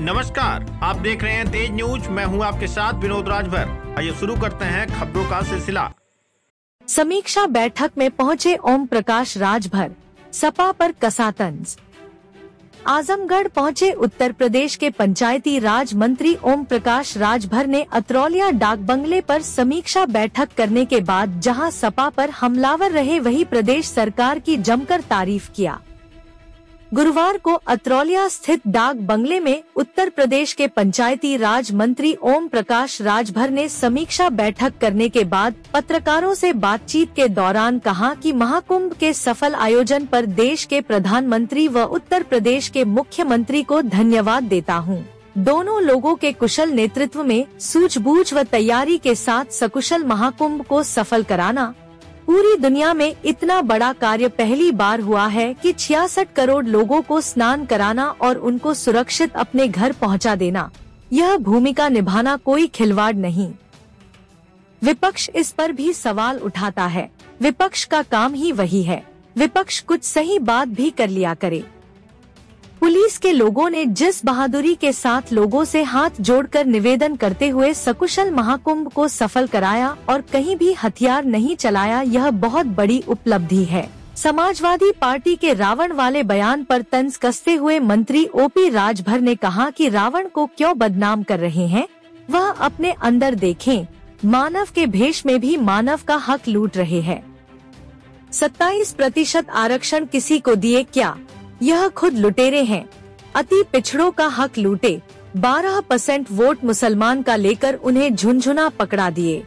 नमस्कार, आप देख रहे हैं तेज न्यूज। मैं हूं आपके साथ विनोद राजभर। आइए शुरू करते हैं खबरों का सिलसिला। समीक्षा बैठक में पहुंचे ओम प्रकाश राजभर, सपा पर कसा तंज। आजमगढ़ पहुंचे उत्तर प्रदेश के पंचायती राज मंत्री ओम प्रकाश राजभर ने अतरौलिया डाक बंगले पर समीक्षा बैठक करने के बाद जहां सपा पर हमलावर रहे वहीं प्रदेश सरकार की जमकर तारीफ किया। गुरुवार को अतरौलिया स्थित डाक बंगले में उत्तर प्रदेश के पंचायती राज मंत्री ओम प्रकाश राजभर ने समीक्षा बैठक करने के बाद पत्रकारों से बातचीत के दौरान कहा कि महाकुंभ के सफल आयोजन पर देश के प्रधानमंत्री व उत्तर प्रदेश के मुख्यमंत्री को धन्यवाद देता हूं। दोनों लोगों के कुशल नेतृत्व में सूझबूझ व तैयारी के साथ सकुशल महाकुंभ को सफल कराना। पूरी दुनिया में इतना बड़ा कार्य पहली बार हुआ है कि 66 करोड़ लोगों को स्नान कराना और उनको सुरक्षित अपने घर पहुंचा देना। यह भूमिका निभाना कोई खिलवाड़ नहीं। विपक्ष इस पर भी सवाल उठाता है। विपक्ष का काम ही वही है। विपक्ष कुछ सही बात भी कर लिया करे। पुलिस के लोगों ने जिस बहादुरी के साथ लोगों से हाथ जोड़कर निवेदन करते हुए सकुशल महाकुंभ को सफल कराया और कहीं भी हथियार नहीं चलाया, यह बहुत बड़ी उपलब्धि है। समाजवादी पार्टी के रावण वाले बयान पर तंज कसते हुए मंत्री ओपी राजभर ने कहा कि रावण को क्यों बदनाम कर रहे हैं, वह अपने अंदर देखें। मानव के भेष में भी मानव का हक लूट रहे हैं। 27% आरक्षण किसी को दिए क्या? यह खुद लुटेरे हैं। अति पिछड़ों का हक लूटे। 12% वोट मुसलमान का लेकर उन्हें झुनझुना पकड़ा दिए।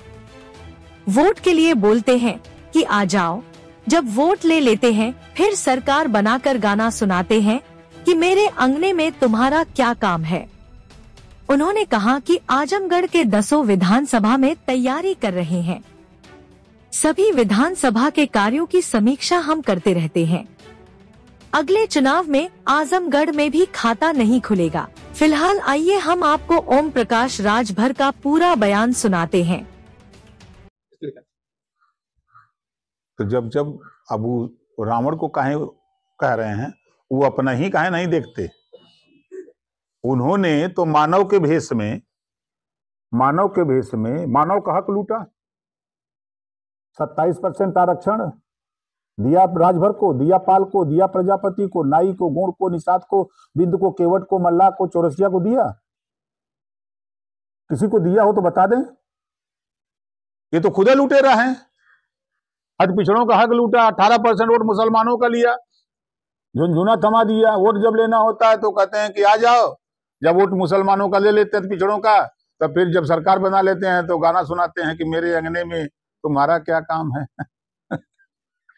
वोट के लिए बोलते हैं कि आ जाओ, जब वोट ले लेते हैं फिर सरकार बनाकर गाना सुनाते हैं कि मेरे अंगने में तुम्हारा क्या काम है। उन्होंने कहा कि आजमगढ़ के 10 विधानसभा में तैयारी कर रहे हैं। सभी विधानसभा के कार्यों की समीक्षा हम करते रहते हैं। अगले चुनाव में आजमगढ़ में भी खाता नहीं खुलेगा। फिलहाल आइए हम आपको ओम प्रकाश राजभर का पूरा बयान सुनाते हैं। तो जब अबू रावण को काहे कह रहे हैं, वो अपना ही काहे नहीं देखते। उन्होंने तो मानव के भेष में मानव का हक लूटा। 27% आरक्षण दिया राजभर को, दिया पाल को, दिया प्रजापति को, नाई को, गुण को, निषाद को, बिंद को, केवट को, मल्लाह को, चौरसिया को दिया। किसी को दिया हो तो बता दें। ये तो खुदे लुटेरा हैं। अति पिछड़ों का हक लूटा। 18% वोट मुसलमानों का लिया, झुनझुना थमा दिया। वोट जब लेना होता है तो कहते हैं कि आ जाओ, जब वोट मुसलमानों का ले लेते हैं पिछड़ों का, तब फिर जब सरकार बना लेते हैं तो गाना सुनाते हैं कि मेरे अंगने में तुम्हारा क्या काम है।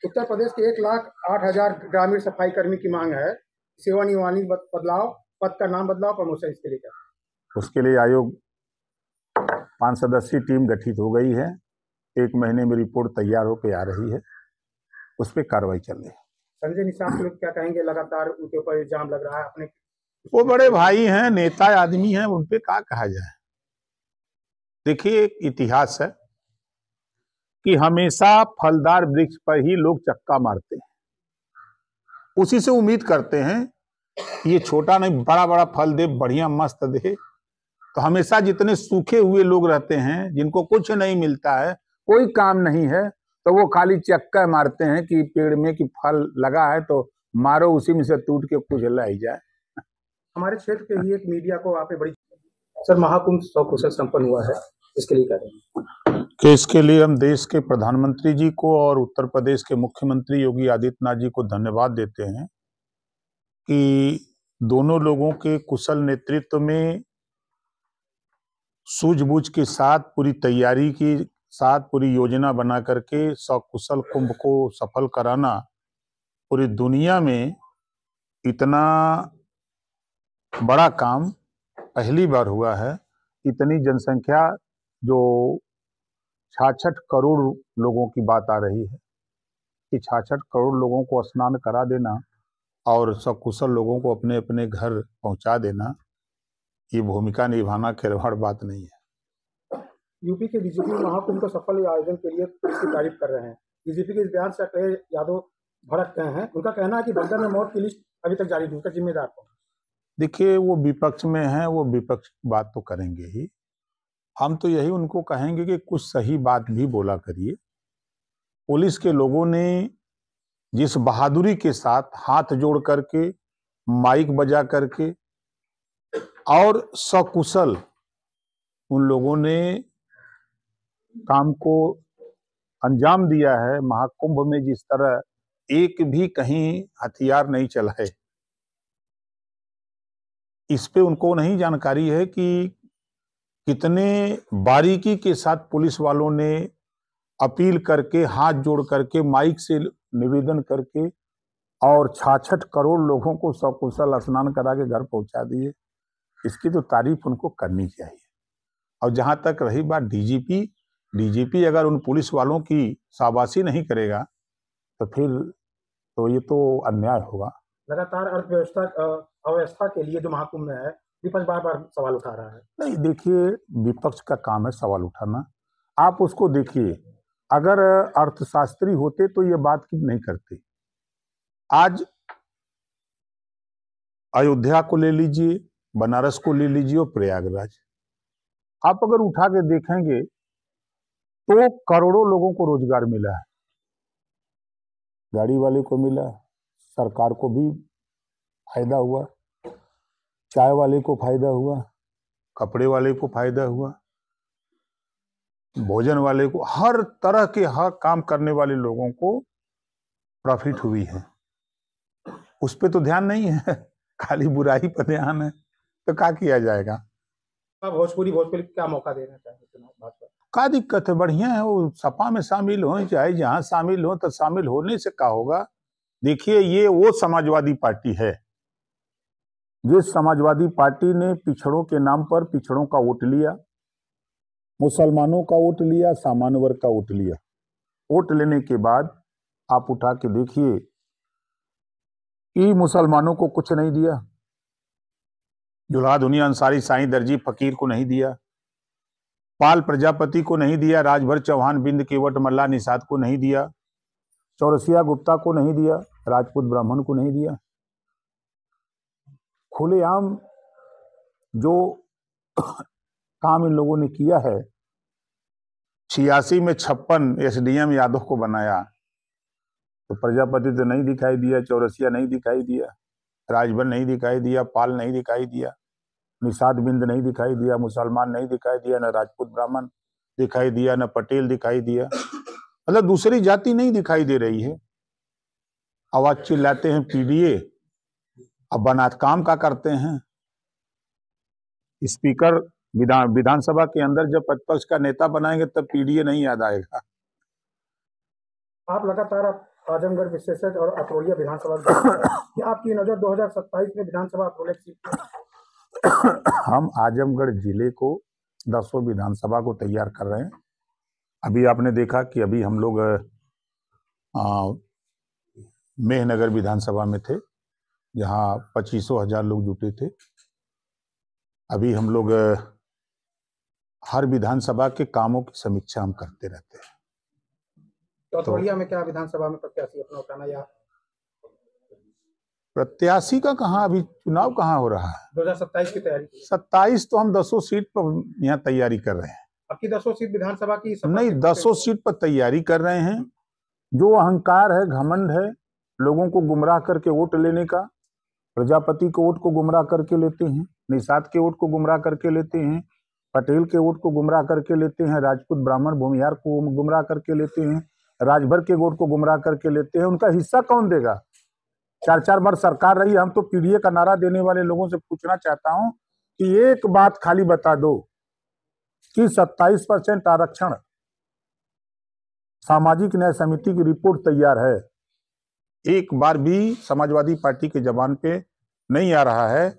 उत्तर प्रदेश के 1,08,000 ग्रामीण सफाई कर्मी की मांग है। सेवा नियमावली बदलाव, पद का नाम बदलाव, प्रमोशन, इसके लिए क्या? उसके लिए आयोग 5 सदस्यीय टीम गठित हो गई है। 1 महीने में रिपोर्ट तैयार होकर आ रही है। उस पर कार्रवाई चल रही है। संजय निषाद के लोग क्या कहेंगे? लगातार उनके ऊपर इल्जाम लग रहा है। अपने वो बड़े भाई हैं, नेता आदमी हैं, उन पे क्या कहा जाए। देखिए, एक इतिहास है कि हमेशा फलदार वृक्ष पर ही लोग चक्का मारते हैं। उसी से उम्मीद करते हैं ये छोटा नहीं बड़ा बड़ा फल दे, बढ़िया मस्त दे। तो हमेशा जितने सूखे हुए लोग रहते हैं, जिनको कुछ नहीं मिलता है, कोई काम नहीं है, तो वो खाली चक्का मारते हैं कि पेड़ में कि फल लगा है तो मारो, उसी में से टूट के कुछ लाई जाए। हमारे क्षेत्र के ही एक मीडिया को आप बड़ी सर महाकुंभ सकुशल संपन्न हुआ है, इसके लिए क्या करें? कि इसके लिए हम देश के प्रधानमंत्री जी को और उत्तर प्रदेश के मुख्यमंत्री योगी आदित्यनाथ जी को धन्यवाद देते हैं कि दोनों लोगों के कुशल नेतृत्व में सूझबूझ के साथ, पूरी तैयारी के साथ, पूरी योजना बना करके सकुशल कुंभ को सफल कराना पूरी दुनिया में इतना बड़ा काम पहली बार हुआ है। इतनी जनसंख्या, जो 66 करोड़ लोगों की बात आ रही है कि 66 करोड़ लोगों को स्नान करा देना और सकुशल लोगों को अपने अपने घर पहुंचा देना, ये भूमिका निभाना खिलवाड़ बात नहीं है। यूपी के बीजेपी महाकुंभ का सफल आयोजन के लिए इसकी तारीफ कर रहे हैं। बीजेपी के इस बयान से अखिलेश यादव भड़क गए हैं। उनका कहना है कि बंदर में मौत की लिस्ट अभी तक जारी नहीं, उसका जिम्मेदार कौन? देखिए, वो विपक्ष में हैं, वो विपक्ष की बात तो करेंगे ही। हम तो यही उनको कहेंगे कि कुछ सही बात भी बोला करिए। पुलिस के लोगों ने जिस बहादुरी के साथ हाथ जोड़ करके, माइक बजा करके और सकुशल उन लोगों ने काम को अंजाम दिया है, महाकुंभ में जिस तरह एक भी कहीं हथियार नहीं चला है, इस पे उनको नहीं जानकारी है कि कितने बारीकी के साथ पुलिस वालों ने अपील करके, हाथ जोड़ करके, माइक से निवेदन करके और 66 करोड़ लोगों को सकुशल स्नान करा के घर पहुंचा दिए। इसकी तो तारीफ उनको करनी चाहिए। और जहां तक रही बात डीजीपी अगर उन पुलिस वालों की शाबाशी नहीं करेगा तो फिर तो ये तो अन्याय होगा। लगातार अव्यवस्था के लिए जो महाकुंभ में है, विपक्ष बार बार सवाल उठा रहा है। नहीं, देखिए, विपक्ष का काम है सवाल उठाना। आप उसको देखिए, अगर अर्थशास्त्री होते तो ये बात की नहीं करते। आज अयोध्या को ले लीजिए, बनारस को ले लीजिए और प्रयागराज, आप अगर उठा के देखेंगे तो करोड़ों लोगों को रोजगार मिला है। गाड़ी वाले को मिला, सरकार को भी फायदा हुआ, चाय वाले को फायदा हुआ, कपड़े वाले को फायदा हुआ, भोजन वाले को, हर तरह के हर काम करने वाले लोगों को प्रॉफिट हुई है। उस पे तो ध्यान नहीं है, खाली बुराई पर ध्यान है, तो क्या किया जाएगा। भोजपुरी क्या मौका देना चाहिए चुनाव भाजपा? क्या दिक्कत है, बढ़िया है, वो सपा में शामिल हो, चाहे जहां शामिल हो, तो शामिल होने से क्या होगा। देखिए, ये वो समाजवादी पार्टी है जिस समाजवादी पार्टी ने पिछड़ों के नाम पर पिछड़ों का वोट लिया, मुसलमानों का वोट लिया, सामान्य वर्ग का वोट लिया। वोट लेने के बाद आप उठा के देखिए कि मुसलमानों को कुछ नहीं दिया, जुल्हा दुनिया अंसारी, साईं दर्जी फकीर को नहीं दिया, पाल प्रजापति को नहीं दिया, राजभर चौहान, बिंद केवट मल्ला निषाद को नहीं दिया, चौरसिया गुप्ता को नहीं दिया, राजपूत ब्राह्मण को नहीं दिया। खुलेआम जो काम इन लोगों ने किया है, 86 में 56 एसडीएम यादव को बनाया, तो प्रजापति तो नहीं दिखाई दिया, चौरसिया नहीं दिखाई दिया, राजभर नहीं दिखाई दिया, पाल नहीं दिखाई दिया, निषाद बिंद नहीं दिखाई दिया, मुसलमान नहीं दिखाई दिया, न राजपूत ब्राह्मण दिखाई दिया, न पटेल दिखाई दिया। मतलब दूसरी जाति नहीं दिखाई दे रही है। आवाज चिल्लाते हैं पीडीए, अब बनात काम का करते हैं। स्पीकर विधानसभा के अंदर जब प्रतिपक्ष का नेता बनाएंगे तब पीडीए नहीं याद आएगा। आप लगातार आजमगढ़ विशेषज्ञ और अतरौलिया विधानसभा क्या आपकी नजर 2027 में विधानसभा अतरौलिया सीट? हम आजमगढ़ जिले को 10 विधानसभा को तैयार कर रहे हैं। अभी आपने देखा कि अभी हम लोग मेहनगर विधानसभा में थे, जहां 25,000 लोग जुटे थे। अभी हम लोग हर विधानसभा के कामों की समीक्षा हम करते रहते हैं। तो अतरौलिया में क्या विधानसभा में प्रत्याशी अपना उठाना, या प्रत्याशी का कहाँ, अभी चुनाव कहाँ हो रहा है? 2027 की तैयारी? 27 तो हम 10 सीट पर यहाँ तैयारी कर रहे हैं। आपकी 10 सीट विधानसभा की नहीं, 10 सीट पर तैयारी कर रहे हैं। जो अहंकार है, घमंड है, लोगों को गुमराह करके वोट लेने का, प्रजापति के वोट को गुमराह करके लेते हैं, निषाद के वोट को गुमराह करके लेते हैं, पटेल के वोट को गुमराह करके लेते हैं, राजपूत ब्राह्मण भूमिहार को गुमराह करके लेते हैं, राजभर के वोट को गुमराह करके लेते हैं। उनका हिस्सा कौन देगा? 4-4 बार सरकार रही। हम तो पीडीए का नारा देने वाले लोगों से पूछना चाहता हूं कि एक बात खाली बता दो कि 27% आरक्षण सामाजिक न्याय समिति की रिपोर्ट तैयार है, एक बार भी समाजवादी पार्टी के जबान पे नहीं आ रहा है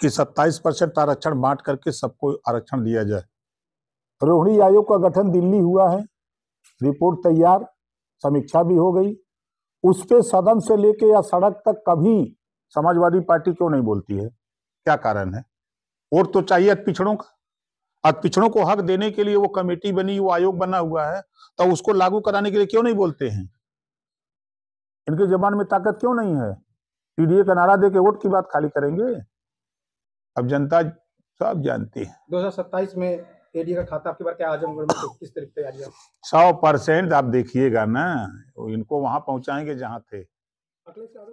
कि 27% आरक्षण बांट करके सबको आरक्षण दिया जाए। रोहिणी आयोग का गठन दिल्ली हुआ है, रिपोर्ट तैयार, समीक्षा भी हो गई। उस पे सदन से लेके या सड़क तक कभी समाजवादी पार्टी क्यों नहीं बोलती है? क्या कारण है? वोट तो चाहिए पिछड़ों का, और पिछड़ों को हक देने के लिए वो कमेटी बनी, वो आयोग बना हुआ है, तो उसको लागू कराने के लिए क्यों नहीं बोलते हैं? इनके जबान में ताकत क्यों नहीं है? पीडीए का नारा दे के वोट की बात खाली करेंगे? अब जनता सब जानती है। 2027 में एडीए का खाता आपकी बार क्या आजमगढ़ में किस तरह की तैयारियां? 100% आप देखिएगा ना, इनको वहां पहुंचाएंगे जहां थे। अखिलेश यादव